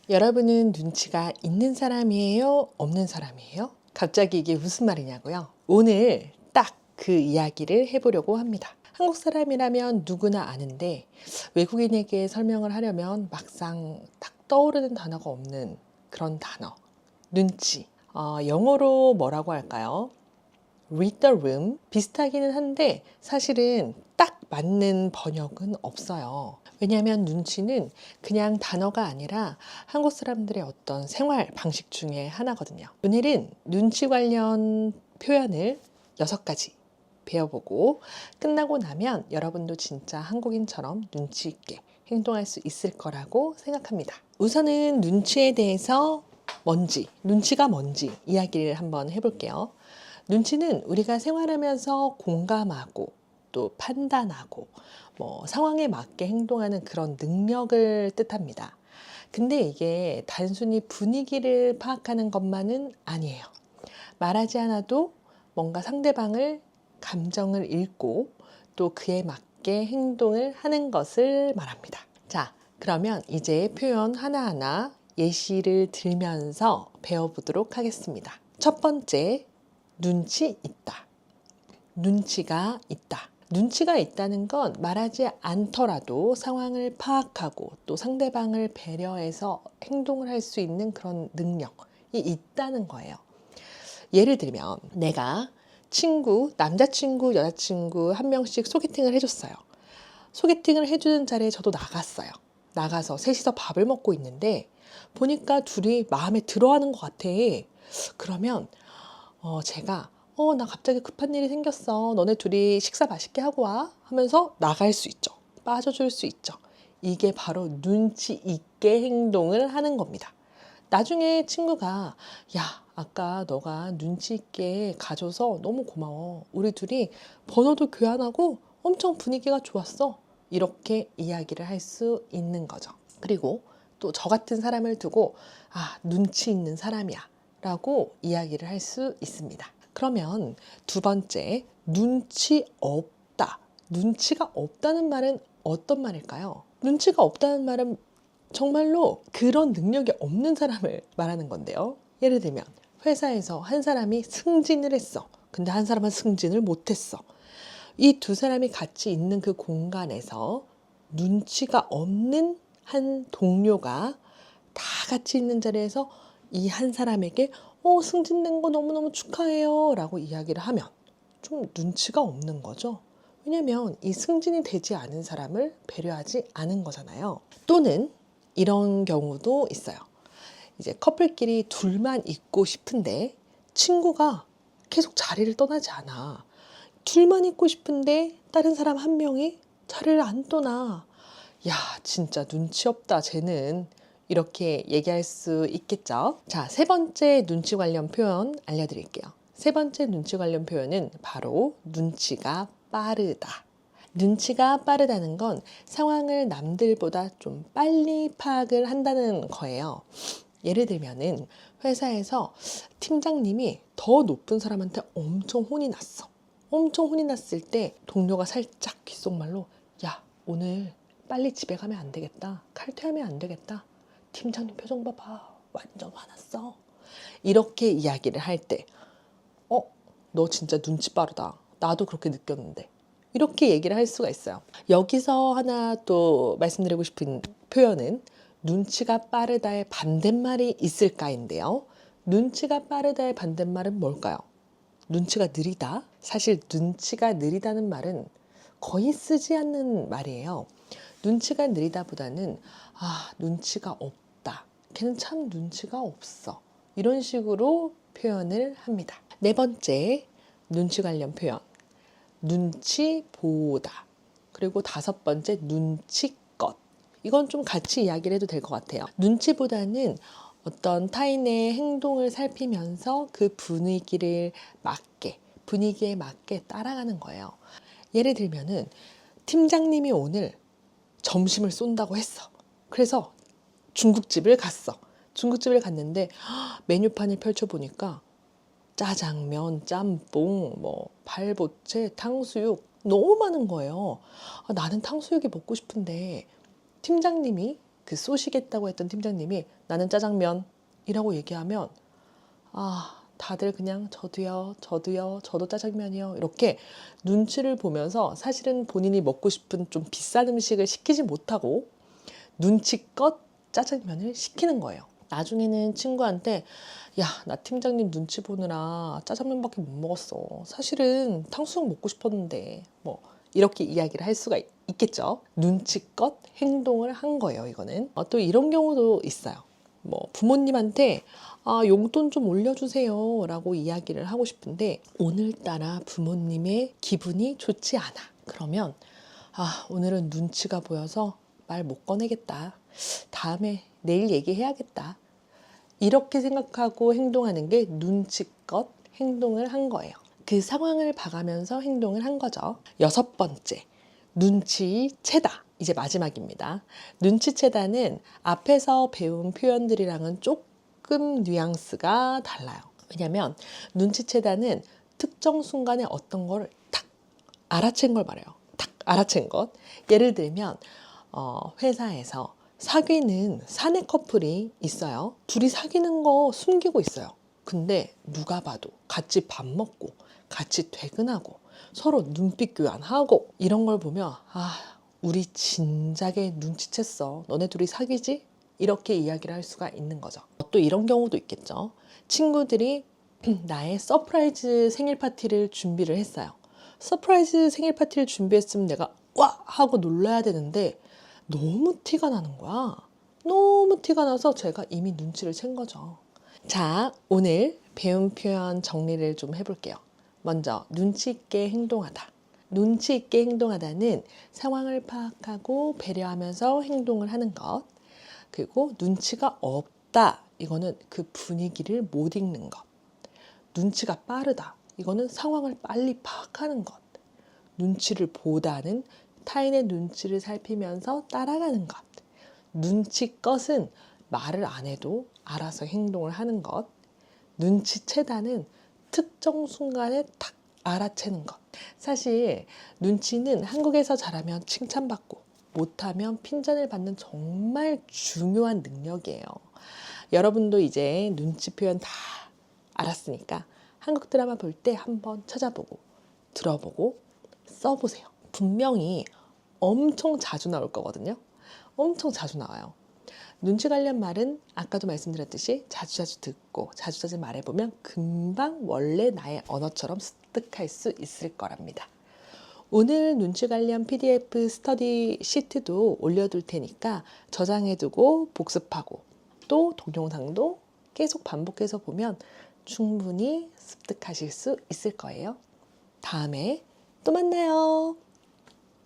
여러분은 눈치가 있는 사람이에요? 없는 사람이에요? 갑자기 이게 무슨 말이냐고요? 오늘 딱 그 이야기를 해보려고 합니다. 한국 사람이라면 누구나 아는데 외국인에게 설명을 하려면 막상 딱 떠오르는 단어가 없는 그런 단어. 눈치. 영어로 뭐라고 할까요? Read the room. 비슷하기는 한데 사실은 딱 맞는 번역은 없어요. 왜냐하면 눈치는 그냥 단어가 아니라 한국 사람들의 어떤 생활 방식 중에 하나거든요. 오늘은 눈치 관련 표현을 6가지 배워보고 끝나고 나면 여러분도 진짜 한국인처럼 눈치 있게 행동할 수 있을 거라고 생각합니다. 우선은 눈치에 대해서 눈치가 뭔지 이야기를 한번 해볼게요. 눈치는 우리가 생활하면서 공감하고 또 판단하고 상황에 맞게 행동하는 그런 능력을 뜻합니다. 근데 이게 단순히 분위기를 파악하는 것만은 아니에요. 말하지 않아도 뭔가 상대방을 감정을 읽고 또 그에 맞게 행동을 하는 것을 말합니다. 자, 그러면 이제 표현 하나하나 예시를 들면서 배워보도록 하겠습니다. 첫 번째, 눈치 있다. 눈치가 있다. 눈치가 있다는 건 말하지 않더라도 상황을 파악하고 또 상대방을 배려해서 행동을 할 수 있는 그런 능력이 있다는 거예요. 예를 들면 내가 남자친구, 여자친구 한 명씩 소개팅을 해줬어요. 소개팅을 해주는 자리에 저도 나갔어요. 나가서 셋이서 밥을 먹고 있는데 보니까 둘이 마음에 들어하는 것 같아. 그러면 제가 나 갑자기 급한 일이 생겼어. 너네 둘이 식사 맛있게 하고 와. 하면서 나갈 수 있죠. 빠져줄 수 있죠. 이게 바로 눈치 있게 행동을 하는 겁니다. 나중에 친구가 아까 너가 눈치 있게 가줘서 너무 고마워. 우리 둘이 번호도 교환하고 엄청 분위기가 좋았어. 이렇게 이야기를 할 수 있는 거죠. 그리고 또 저 같은 사람을 두고 눈치 있는 사람이야 라고 이야기를 할 수 있습니다. 그러면 두 번째, 눈치 없다. 눈치가 없다는 말은 어떤 말일까요? 눈치가 없다는 말은 정말로 그런 능력이 없는 사람을 말하는 건데요. 예를 들면 회사에서 한 사람이 승진을 했어. 근데 한 사람은 승진을 못했어. 이 두 사람이 같이 있는 그 공간에서 눈치가 없는 한 동료가 다 같이 있는 자리에서 이 한 사람에게 승진된 거 너무너무 축하해요 라고 이야기를 하면 좀 눈치가 없는 거죠. 왜냐면 이 승진이 되지 않은 사람을 배려하지 않은 거잖아요. 또는 이런 경우도 있어요. 이제 커플끼리 둘만 있고 싶은데 친구가 계속 자리를 떠나지 않아. 둘만 있고 싶은데 다른 사람 한 명이 자리를 안 떠나. 진짜 눈치 없다 쟤는. 이렇게 얘기할 수 있겠죠. 자, 세 번째 눈치 관련 표현 알려드릴게요. 세 번째 눈치 관련 표현은 바로 눈치가 빠르다. 눈치가 빠르다는 건 상황을 남들보다 좀 빨리 파악을 한다는 거예요. 예를 들면은 회사에서 팀장님이 더 높은 사람한테 엄청 혼이 났어. 엄청 혼이 났을 때 동료가 살짝 귓속말로 오늘 빨리 집에 가면 안 되겠다. 칼퇴하면 안 되겠다. 팀장님 표정 봐봐. 완전 화났어. 이렇게 이야기를 할 때 너 진짜 눈치 빠르다. 나도 그렇게 느꼈는데. 이렇게 얘기를 할 수가 있어요. 여기서 하나 또 말씀드리고 싶은 표현은 눈치가 빠르다의 반대말이 있을까인데요. 눈치가 빠르다의 반대말은 뭘까요? 눈치가 느리다? 사실 눈치가 느리다는 말은 거의 쓰지 않는 말이에요. 눈치가 느리다보다는 눈치가 없다. 걔는 참 눈치가 없어. 이런 식으로 표현을 합니다. 네 번째 눈치 관련 표현. 눈치 보다. 그리고 다섯 번째 눈치껏. 이건 좀 같이 이야기를 해도 될 것 같아요. 눈치보다는 어떤 타인의 행동을 살피면서 그 분위기에 맞게 따라가는 거예요. 예를 들면은 팀장님이 오늘 점심을 쏜다고 했어. 그래서 중국집을 갔어. 중국집을 갔는데 메뉴판을 펼쳐보니까 짜장면, 짬뽕, 발보채, 탕수육 너무 많은 거예요. 나는 탕수육이 먹고 싶은데 팀장님이 그 쏘시겠다고 했던 팀장님이 나는 짜장면이라고 얘기하면 다들 그냥 저도요, 저도 짜장면이요. 이렇게 눈치를 보면서 사실은 본인이 먹고 싶은 좀 비싼 음식을 시키지 못하고 눈치껏 짜장면을 시키는 거예요. 나중에는 친구한테 야, 나 팀장님 눈치 보느라 짜장면밖에 못 먹었어. 사실은 탕수육 먹고 싶었는데 뭐 이렇게 이야기를 할 수가 있겠죠. 눈치껏 행동을 한 거예요. 이거는 또 이런 경우도 있어요. 뭐 부모님한테 용돈 좀 올려주세요 라고 이야기를 하고 싶은데 오늘따라 부모님의 기분이 좋지 않아. 그러면 오늘은 눈치가 보여서 말 못 꺼내겠다. 다음에 내일 얘기해야겠다. 이렇게 생각하고 행동하는 게 눈치껏 행동을 한 거예요. 그 상황을 봐가면서 행동을 한 거죠. 6번째, 눈치채다. 이제 마지막입니다. 눈치채다는 앞에서 배운 표현들이랑은 조금 뉘앙스가 달라요. 왜냐하면 눈치채다는 특정 순간에 어떤 걸 탁 알아챈 걸 말해요. 탁 알아챈 것. 예를 들면 회사에서 사귀는 사내 커플이 있어요. 둘이 사귀는 거 숨기고 있어요. 근데 누가 봐도 같이 밥 먹고 같이 퇴근하고 서로 눈빛 교환하고 이런 걸 보면 우리 진작에 눈치챘어. 너네 둘이 사귀지? 이렇게 이야기를 할 수가 있는 거죠. 또 이런 경우도 있겠죠. 친구들이 나의 서프라이즈 생일 파티를 준비를 했어요. 서프라이즈 생일 파티를 준비했으면 내가 와! 하고 놀라야 되는데 너무 티가 나는 거야. 너무 티가 나서 제가 이미 눈치를 챈 거죠. 자, 오늘 배운 표현 정리를 좀 해볼게요. 먼저 눈치 있게 행동하다. 눈치 있게 행동하다는 상황을 파악하고 배려하면서 행동을 하는 것. 그리고 눈치가 없다. 이거는 그 분위기를 못 읽는 것. 눈치가 빠르다. 이거는 상황을 빨리 파악하는 것. 눈치를 보다는 타인의 눈치를 살피면서 따라가는 것. 눈치껏은 말을 안 해도 알아서 행동을 하는 것. 눈치채다는 특정 순간에 탁 알아채는 것. 사실 눈치는 한국에서 잘하면 칭찬받고 못하면 핀잔을 받는 정말 중요한 능력이에요. 여러분도 이제 눈치 표현 다 알았으니까 한국 드라마 볼 때 한번 찾아보고 들어보고 써보세요. 분명히 엄청 자주 나올 거거든요. 엄청 자주 나와요. 눈치 관련 말은 아까도 말씀드렸듯이 자주자주 듣고 자주자주 말해보면 금방 원래 나의 언어처럼 습득할 수 있을 거랍니다. 오늘 눈치 관련 PDF 스터디 시트도 올려둘 테니까 저장해두고 복습하고 또 동영상도 계속 반복해서 보면 충분히 습득하실 수 있을 거예요. 다음에 또 만나요.